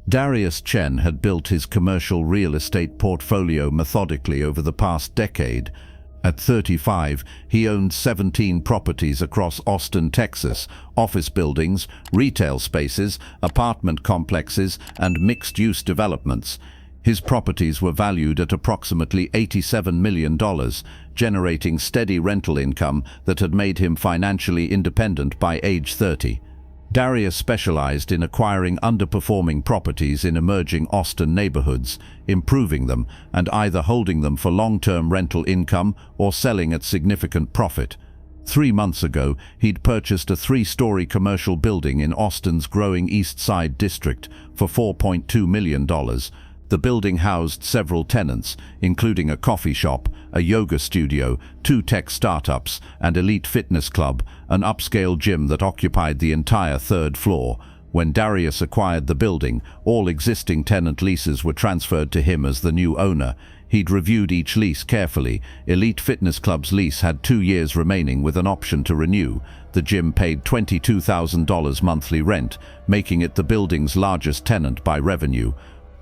Darius Chen had built his commercial real estate portfolio methodically over the past decade. At 35, he owned 17 properties across Austin, Texas, office buildings, retail spaces, apartment complexes, and mixed-use developments. His properties were valued at approximately $87 million, generating steady rental income that had made him financially independent by age 30. Darius specialized in acquiring underperforming properties in emerging Austin neighborhoods, improving them, and either holding them for long-term rental income or selling at significant profit. 3 months ago, he'd purchased a 3-story commercial building in Austin's growing East Side district for $4.2 million. The building housed several tenants, including a coffee shop, a yoga studio, 2 tech startups, and Elite Fitness Club, an upscale gym that occupied the entire 3rd floor. When Darius acquired the building, all existing tenant leases were transferred to him as the new owner. He'd reviewed each lease carefully. Elite Fitness Club's lease had 2 years remaining with an option to renew. The gym paid $22,000 monthly rent, making it the building's largest tenant by revenue.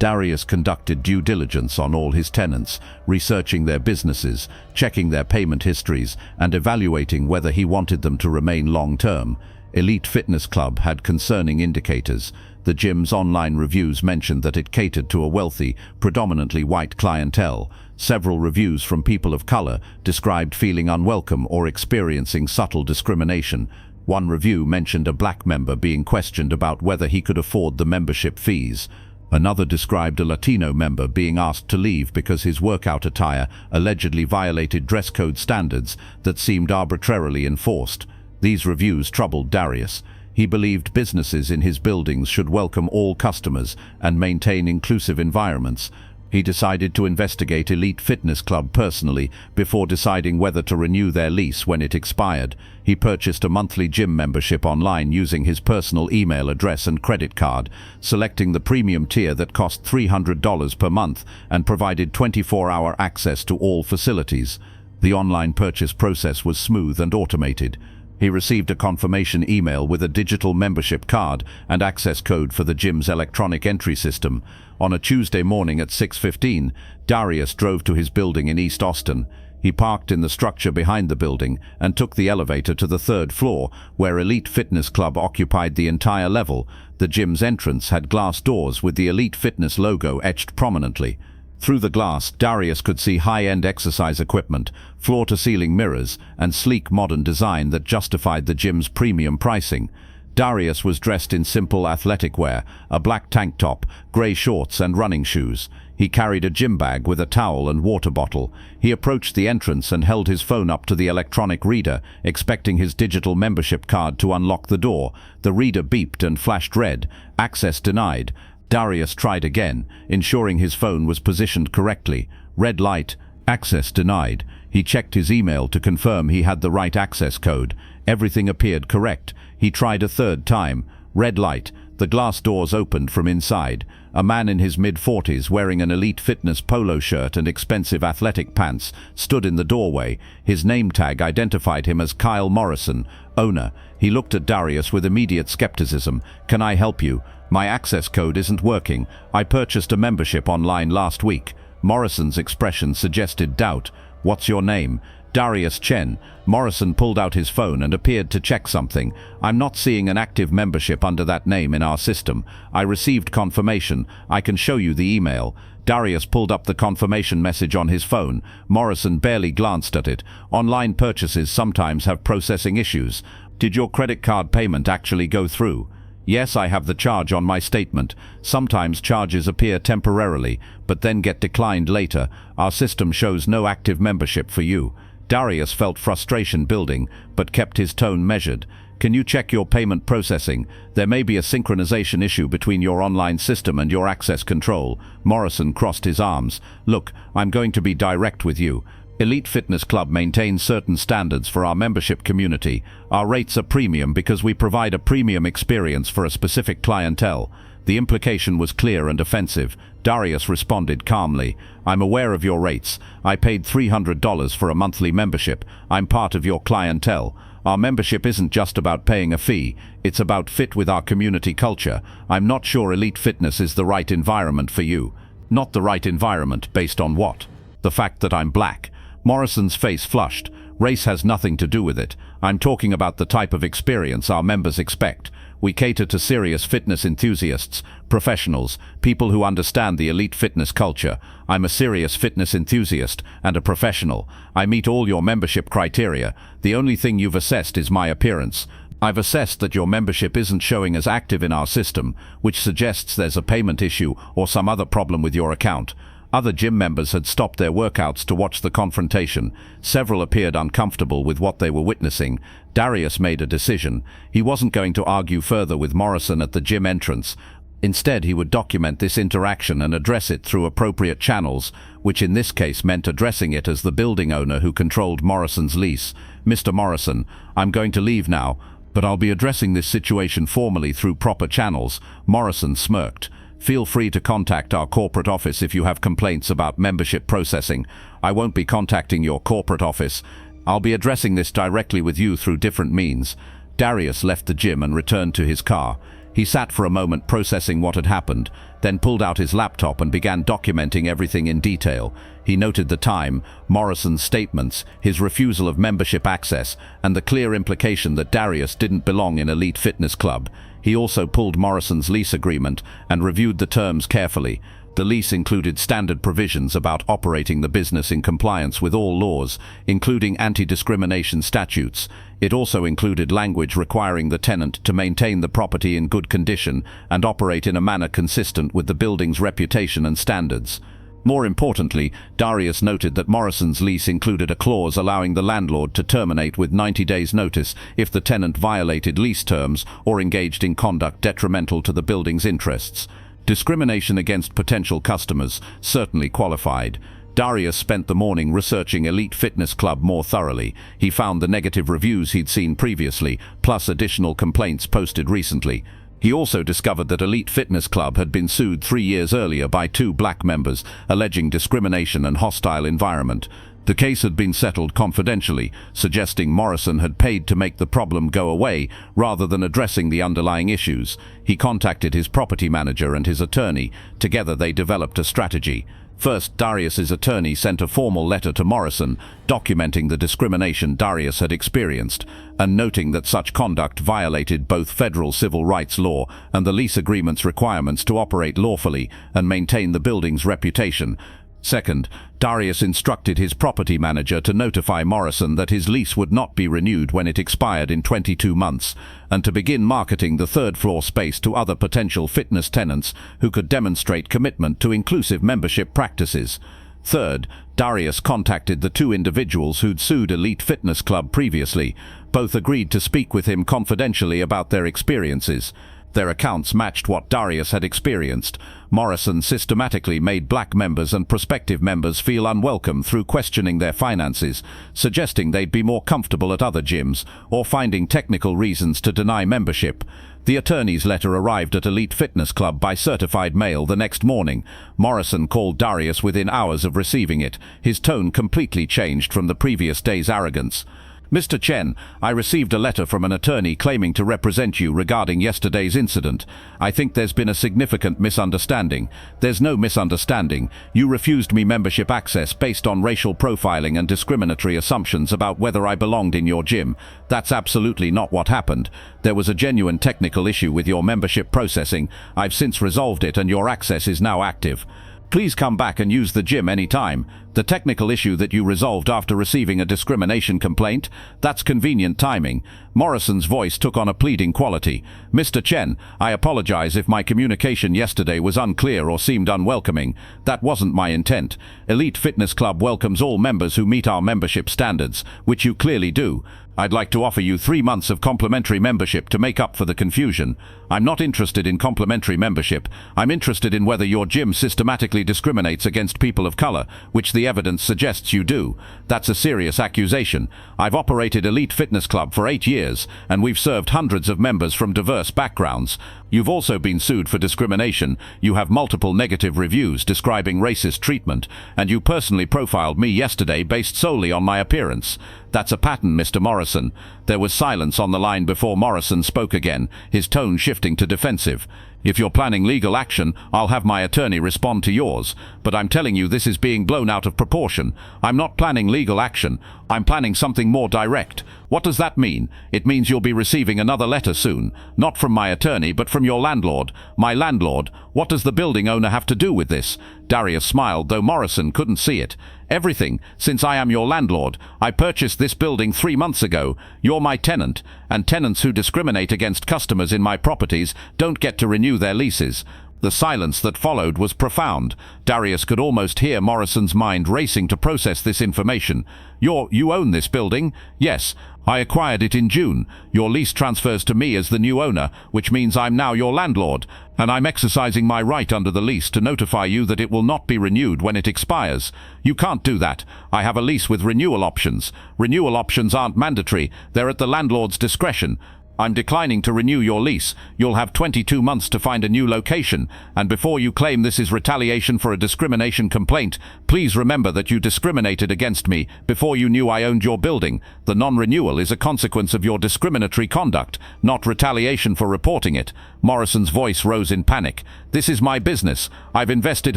Darius conducted due diligence on all his tenants, researching their businesses, checking their payment histories, and evaluating whether he wanted them to remain long-term. Elite Fitness Club had concerning indicators. The gym's online reviews mentioned that it catered to a wealthy, predominantly white clientele. Several reviews from people of color described feeling unwelcome or experiencing subtle discrimination. One review mentioned a black member being questioned about whether he could afford the membership fees. Another described a Latino member being asked to leave because his workout attire allegedly violated dress code standards that seemed arbitrarily enforced. These reviews troubled Darius. He believed businesses in his buildings should welcome all customers and maintain inclusive environments. He decided to investigate Elite Fitness Club personally before deciding whether to renew their lease when it expired. He purchased a monthly gym membership online using his personal email address and credit card, selecting the premium tier that cost $300 per month and provided 24-hour access to all facilities. The online purchase process was smooth and automated. He received a confirmation email with a digital membership card and access code for the gym's electronic entry system. On a Tuesday morning at 6:15, Darius drove to his building in East Austin. He parked in the structure behind the building and took the elevator to the 3rd floor, where Elite Fitness Club occupied the entire level. The gym's entrance had glass doors with the Elite Fitness logo etched prominently. Through the glass, Darius could see high-end exercise equipment, floor-to-ceiling mirrors, and sleek modern design that justified the gym's premium pricing. Darius was dressed in simple athletic wear, a black tank top, gray shorts, and running shoes. He carried a gym bag with a towel and water bottle. He approached the entrance and held his phone up to the electronic reader, expecting his digital membership card to unlock the door. The reader beeped and flashed red. Access denied. Darius tried again, ensuring his phone was positioned correctly. Red light. Access denied. He checked his email to confirm he had the right access code. Everything appeared correct. He tried a 3rd time. Red light. The glass doors opened from inside. A man in his mid-40s wearing an Elite Fitness polo shirt and expensive athletic pants stood in the doorway. His name tag identified him as Kyle Morrison, owner. He looked at Darius with immediate skepticism. "Can I help you? My access code isn't working. I purchased a membership online last week." Morrison's expression suggested doubt. "What's your name?" "Darius Chen." Morrison pulled out his phone and appeared to check something. "I'm not seeing an active membership under that name in our system. I received confirmation. I can show you the email." Darius pulled up the confirmation message on his phone. Morrison barely glanced at it. "Online purchases sometimes have processing issues. Did your credit card payment actually go through?" "Yes, I have the charge on my statement. Sometimes charges appear temporarily, but then get declined later. Our system shows no active membership for you." Darius felt frustration building, but kept his tone measured. "Can you check your payment processing? There may be a synchronization issue between your online system and your access control." Morrison crossed his arms. "Look, I'm going to be direct with you. Elite Fitness Club maintains certain standards for our membership community. Our rates are premium because we provide a premium experience for a specific clientele." The implication was clear and offensive. Darius responded calmly. "I'm aware of your rates. I paid $300 for a monthly membership. I'm part of your clientele. Our membership isn't just about paying a fee, it's about fit with our community culture. I'm not sure Elite Fitness is the right environment for you. Not the right environment based on what? The fact that I'm black. Morrison's face flushed. Race has nothing to do with it. I'm talking about the type of experience our members expect. We cater to serious fitness enthusiasts, professionals, people who understand the elite fitness culture. I'm a serious fitness enthusiast and a professional. I meet all your membership criteria. The only thing you've assessed is my appearance. I've assessed that your membership isn't showing as active in our system, which suggests there's a payment issue or some other problem with your account. Other gym members had stopped their workouts to watch the confrontation. Several appeared uncomfortable with what they were witnessing. Darius made a decision. He wasn't going to argue further with Morrison at the gym entrance. Instead, he would document this interaction and address it through appropriate channels, which in this case meant addressing it as the building owner who controlled Morrison's lease. "Mr. Morrison, I'm going to leave now, but I'll be addressing this situation formally through proper channels." Morrison smirked. "Feel free to contact our corporate office if you have complaints about membership processing. I won't be contacting your corporate office. I'll be addressing this directly with you through different means." Darius left the gym and returned to his car. He sat for a moment processing what had happened, then pulled out his laptop and began documenting everything in detail. He noted the time, Morrison's statements, his refusal of membership access, and the clear implication that Darius didn't belong in Elite Fitness Club. He also pulled Morrison's lease agreement and reviewed the terms carefully. The lease included standard provisions about operating the business in compliance with all laws, including anti-discrimination statutes. It also included language requiring the tenant to maintain the property in good condition and operate in a manner consistent with the building's reputation and standards. More importantly, Darius noted that Morrison's lease included a clause allowing the landlord to terminate with 90 days' notice if the tenant violated lease terms or engaged in conduct detrimental to the building's interests. Discrimination against potential customers certainly qualified. Darius spent the morning researching Elite Fitness Club more thoroughly. He found the negative reviews he'd seen previously, plus additional complaints posted recently. He also discovered that Elite Fitness Club had been sued 3 years earlier by 2 black members, alleging discrimination and hostile environment. The case had been settled confidentially, suggesting Morrison had paid to make the problem go away rather than addressing the underlying issues. He contacted his property manager and his attorney. Together they developed a strategy. First, Darius's attorney sent a formal letter to Morrison, documenting the discrimination Darius had experienced, and noting that such conduct violated both federal civil rights law and the lease agreement's requirements to operate lawfully and maintain the building's reputation. Second, Darius instructed his property manager to notify Morrison that his lease would not be renewed when it expired in 22 months, and to begin marketing the third-floor space to other potential fitness tenants who could demonstrate commitment to inclusive membership practices. Third, Darius contacted the 2 individuals who'd sued Elite Fitness Club previously. Both agreed to speak with him confidentially about their experiences. Their accounts matched what Darius had experienced. Morrison systematically made black members and prospective members feel unwelcome through questioning their finances, suggesting they'd be more comfortable at other gyms, or finding technical reasons to deny membership. The attorney's letter arrived at Elite Fitness Club by certified mail the next morning. Morrison called Darius within hours of receiving it. His tone completely changed from the previous day's arrogance. "Mr. Chen, I received a letter from an attorney claiming to represent you regarding yesterday's incident. I think there's been a significant misunderstanding." "There's no misunderstanding. You refused me membership access based on racial profiling and discriminatory assumptions about whether I belonged in your gym. That's absolutely not what happened. There was a genuine technical issue with your membership processing. I've since resolved it and your access is now active. Please come back and use the gym anytime. The technical issue that you resolved after receiving a discrimination complaint? That's convenient timing." Morrison's voice took on a pleading quality. "Mr. Chen, I apologize if my communication yesterday was unclear or seemed unwelcoming. That wasn't my intent. Elite Fitness Club welcomes all members who meet our membership standards, which you clearly do. I'd like to offer you 3 months of complimentary membership to make up for the confusion. I'm not interested in complimentary membership. I'm interested in whether your gym systematically discriminates against people of color, which the evidence suggests you do. That's a serious accusation. I've operated Elite Fitness Club for 8 years, and we've served hundreds of members from diverse backgrounds. You've also been sued for discrimination. You have multiple negative reviews describing racist treatment, and you personally profiled me yesterday based solely on my appearance. That's a pattern, Mr. Morrison. There was silence on the line before Morrison spoke again, his tone shifting to defensive. If you're planning legal action, I'll have my attorney respond to yours. But I'm telling you, this is being blown out of proportion. I'm not planning legal action. I'm planning something more direct. What does that mean? It means you'll be receiving another letter soon. Not from my attorney, but from your landlord. My landlord? What does the building owner have to do with this? Darius smiled, though Morrison couldn't see it. Everything, since I am your landlord. I purchased this building 3 months ago. You're my tenant, and tenants who discriminate against customers in my properties don't get to renew their leases. The silence that followed was profound. Darius could almost hear Morrison's mind racing to process this information. You own this building? Yes. I acquired it in June. Your lease transfers to me as the new owner, which means I'm now your landlord, and I'm exercising my right under the lease to notify you that it will not be renewed when it expires. You can't do that. I have a lease with renewal options. Renewal options aren't mandatory. They're at the landlord's discretion. I'm declining to renew your lease. You'll have 22 months to find a new location, and before you claim this is retaliation for a discrimination complaint, please remember that you discriminated against me before you knew I owned your building. The non-renewal is a consequence of your discriminatory conduct, not retaliation for reporting it. Morrison's voice rose in panic. This is my business. I've invested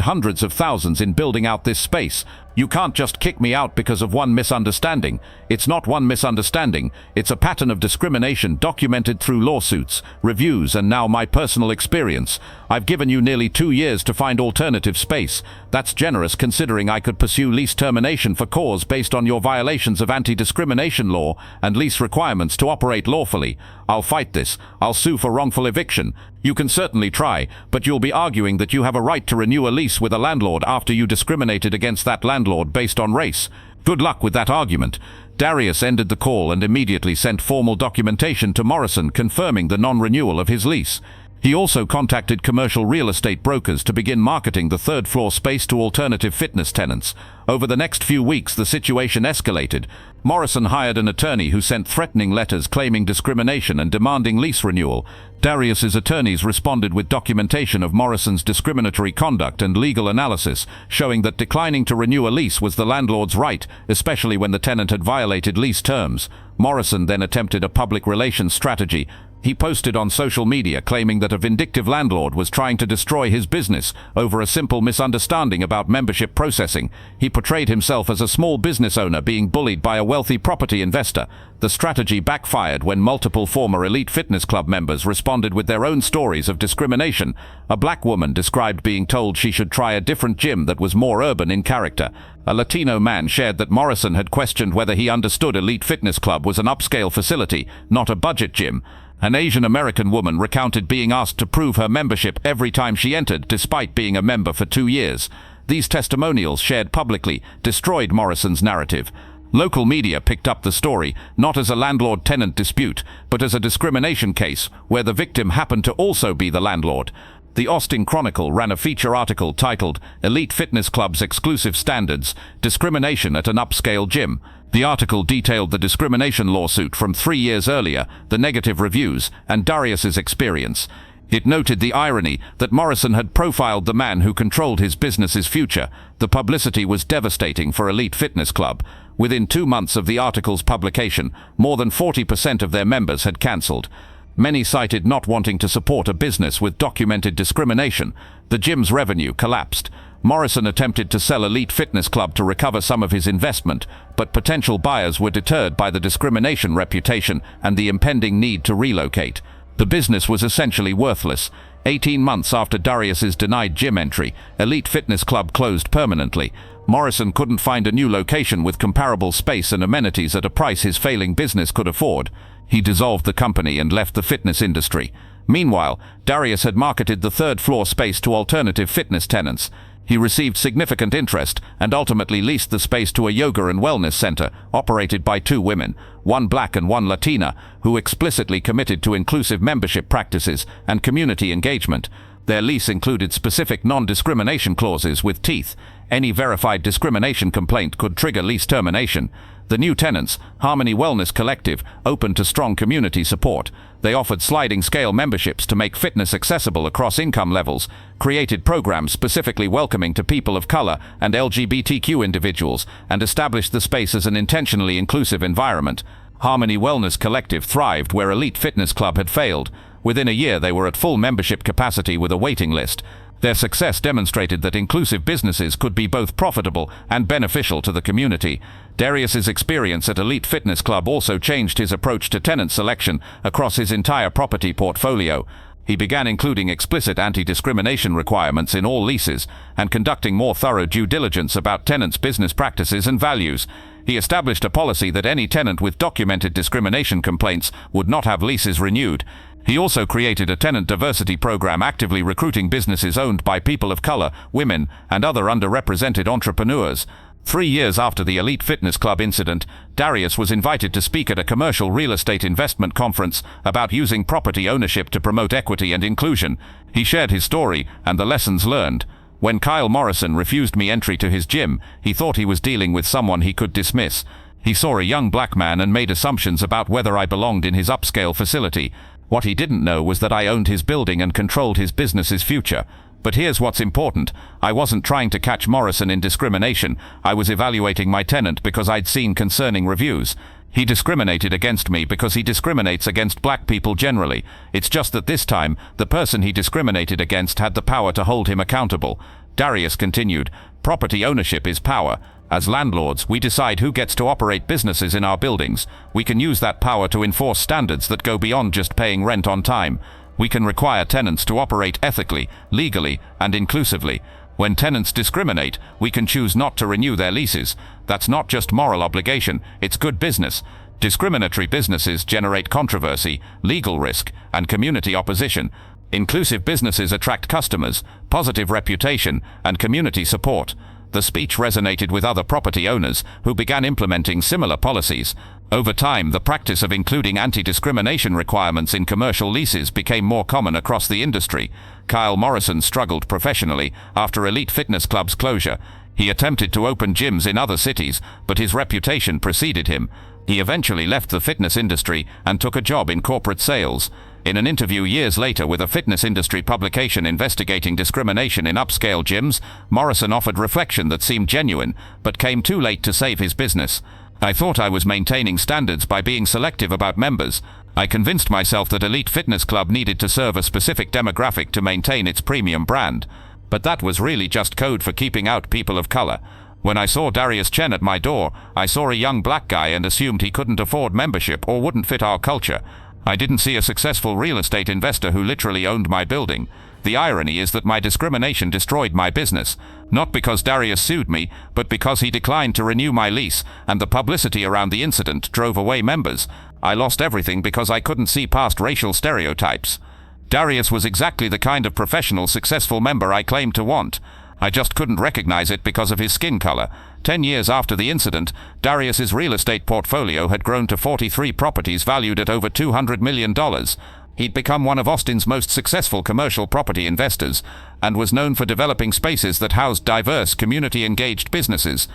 hundreds of thousands in building out this space. You can't just kick me out because of one misunderstanding. It's not one misunderstanding. It's a pattern of discrimination documented through lawsuits, reviews, and now my personal experience. I've given you nearly 2 years to find alternative space. That's generous considering I could pursue lease termination for cause based on your violations of anti-discrimination law and lease requirements to operate lawfully. I'll fight this. I'll sue for wrongful eviction. You can certainly try, but you'll be arguing that you have a right to renew a lease with a landlord after you discriminated against that landlord based on race. Good luck with that argument. Darius ended the call and immediately sent formal documentation to Morrison confirming the non-renewal of his lease. He also contacted commercial real estate brokers to begin marketing the third-floor space to alternative fitness tenants. Over the next few weeks, the situation escalated. Morrison hired an attorney who sent threatening letters claiming discrimination and demanding lease renewal. Darius's attorneys responded with documentation of Morrison's discriminatory conduct and legal analysis, showing that declining to renew a lease was the landlord's right, especially when the tenant had violated lease terms. Morrison then attempted a public relations strategy. He posted on social media claiming that a vindictive landlord was trying to destroy his business over a simple misunderstanding about membership processing. He portrayed himself as a small business owner being bullied by a wealthy property investor. The strategy backfired when multiple former Elite Fitness Club members responded with their own stories of discrimination. A black woman described being told she should try a different gym that was more urban in character. A Latino man shared that Morrison had questioned whether he understood Elite Fitness Club was an upscale facility, not a budget gym. An Asian American woman recounted being asked to prove her membership every time she entered, despite being a member for 2 years. These testimonials, shared publicly, destroyed Morrison's narrative. Local media picked up the story, not as a landlord-tenant dispute, but as a discrimination case, where the victim happened to also be the landlord. The Austin Chronicle ran a feature article titled "Elite Fitness Club's Exclusive Standards: Discrimination at an Upscale Gym." The article detailed the discrimination lawsuit from 3 years earlier, the negative reviews, and Darius's experience. It noted the irony that Morrison had profiled the man who controlled his business's future. The publicity was devastating for Elite Fitness Club. Within 2 months of the article's publication, more than 40% of their members had cancelled. Many cited not wanting to support a business with documented discrimination. The gym's revenue collapsed. Morrison attempted to sell Elite Fitness Club to recover some of his investment, but potential buyers were deterred by the discrimination reputation and the impending need to relocate. The business was essentially worthless. 18 months after Darius's denied gym entry, Elite Fitness Club closed permanently. Morrison couldn't find a new location with comparable space and amenities at a price his failing business could afford. He dissolved the company and left the fitness industry. Meanwhile, Darius had marketed the third-floor space to alternative fitness tenants. He received significant interest and ultimately leased the space to a yoga and wellness center operated by 2 women, one black and one Latina, who explicitly committed to inclusive membership practices and community engagement. Their lease included specific non-discrimination clauses with teeth. Any verified discrimination complaint could trigger lease termination. The new tenants, Harmony Wellness Collective, opened to strong community support. They offered sliding scale memberships to make fitness accessible across income levels, created programs specifically welcoming to people of color and LGBTQ individuals, and established the space as an intentionally inclusive environment. Harmony Wellness Collective thrived where Elite Fitness Club had failed. Within a year, they were at full membership capacity with a waiting list. Their success demonstrated that inclusive businesses could be both profitable and beneficial to the community. Darius's experience at Elite Fitness Club also changed his approach to tenant selection across his entire property portfolio. He began including explicit anti-discrimination requirements in all leases and conducting more thorough due diligence about tenants' business practices and values. He established a policy that any tenant with documented discrimination complaints would not have leases renewed. He also created a tenant diversity program actively recruiting businesses owned by people of color, women, and other underrepresented entrepreneurs. 3 years after the Elite Fitness Club incident, Darius was invited to speak at a commercial real estate investment conference about using property ownership to promote equity and inclusion. He shared his story and the lessons learned. When Kyle Morrison refused me entry to his gym, he thought he was dealing with someone he could dismiss. He saw a young black man and made assumptions about whether I belonged in his upscale facility. What he didn't know was that I owned his building and controlled his business's future. But here's what's important. I wasn't trying to catch Morrison in discrimination. I was evaluating my tenant because I'd seen concerning reviews. He discriminated against me because he discriminates against black people generally. It's just that this time, the person he discriminated against had the power to hold him accountable. Darius continued, "Property ownership is power. As landlords, we decide who gets to operate businesses in our buildings. We can use that power to enforce standards that go beyond just paying rent on time. We can require tenants to operate ethically, legally, and inclusively. When tenants discriminate, we can choose not to renew their leases. That's not just moral obligation, it's good business. Discriminatory businesses generate controversy, legal risk, and community opposition. Inclusive businesses attract customers, positive reputation, and community support." The speech resonated with other property owners who began implementing similar policies. Over time, the practice of including anti-discrimination requirements in commercial leases became more common across the industry. Kyle Morrison struggled professionally after Elite Fitness Club's closure. He attempted to open gyms in other cities, but his reputation preceded him. He eventually left the fitness industry and took a job in corporate sales. In an interview years later with a fitness industry publication investigating discrimination in upscale gyms, Morrison offered reflection that seemed genuine, but came too late to save his business. "I thought I was maintaining standards by being selective about members. I convinced myself that Elite Fitness Club needed to serve a specific demographic to maintain its premium brand. But that was really just code for keeping out people of color. When I saw Darius Chen at my door, I saw a young black guy and assumed he couldn't afford membership or wouldn't fit our culture. I didn't see a successful real estate investor who literally owned my building. The irony is that my discrimination destroyed my business, not because Darius sued me, but because he declined to renew my lease, and the publicity around the incident drove away members. I lost everything because I couldn't see past racial stereotypes. Darius was exactly the kind of professional, successful member I claimed to want. I just couldn't recognize it because of his skin color. 10 years after the incident, Darius's real estate portfolio had grown to 43 properties valued at over $200 million. He'd become one of Austin's most successful commercial property investors and was known for developing spaces that housed diverse, community-engaged businesses.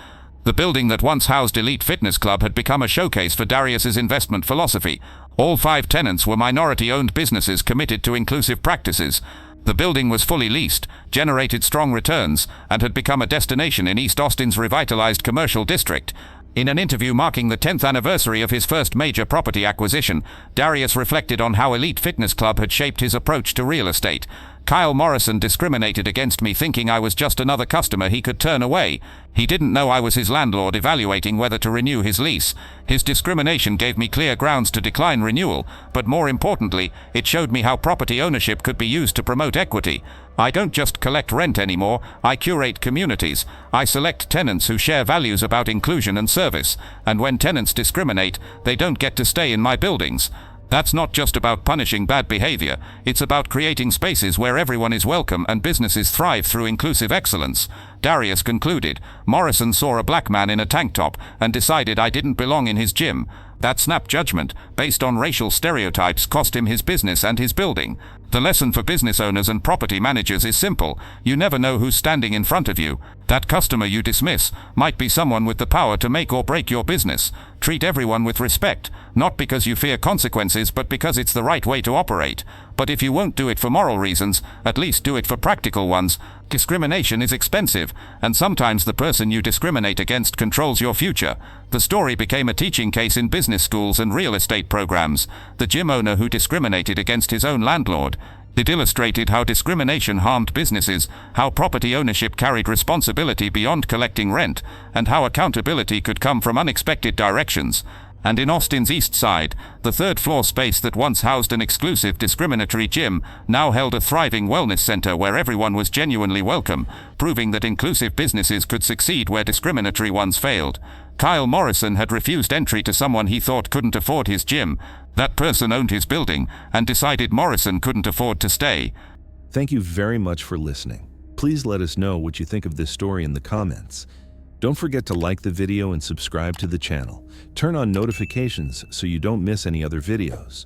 The building that once housed Elite Fitness Club had become a showcase for Darius's investment philosophy. All 5 tenants were minority-owned businesses committed to inclusive practices. The building was fully leased, generated strong returns, and had become a destination in East Austin's revitalized commercial district. In an interview marking the 10th anniversary of his first major property acquisition, Darius reflected on how Elite Fitness Club had shaped his approach to real estate. "Kyle Morrison discriminated against me thinking I was just another customer he could turn away. He didn't know I was his landlord evaluating whether to renew his lease. His discrimination gave me clear grounds to decline renewal, but more importantly, it showed me how property ownership could be used to promote equity. I don't just collect rent anymore, I curate communities. I select tenants who share values about inclusion and service, and when tenants discriminate, they don't get to stay in my buildings. That's not just about punishing bad behavior, it's about creating spaces where everyone is welcome and businesses thrive through inclusive excellence." Darius concluded, "Morrison saw a black man in a tank top and decided I didn't belong in his gym. That snap judgment, based on racial stereotypes, cost him his business and his building. The lesson for business owners and property managers is simple. You never know who's standing in front of you. That customer you dismiss might be someone with the power to make or break your business. Treat everyone with respect, not because you fear consequences, but because it's the right way to operate. But if you won't do it for moral reasons, at least do it for practical ones. Discrimination is expensive, and sometimes the person you discriminate against controls your future. The story became a teaching case in business schools and real estate programs. The gym owner who discriminated against his own landlord. It illustrated how discrimination harmed businesses, how property ownership carried responsibility beyond collecting rent, and how accountability could come from unexpected directions. And in Austin's East Side, the third-floor space that once housed an exclusive discriminatory gym now held a thriving wellness center where everyone was genuinely welcome, proving that inclusive businesses could succeed where discriminatory ones failed. Kyle Morrison had refused entry to someone he thought couldn't afford his gym. That person owned his building and decided Morrison couldn't afford to stay. Thank you very much for listening. Please let us know what you think of this story in the comments. Don't forget to like the video and subscribe to the channel. Turn on notifications so you don't miss any other videos.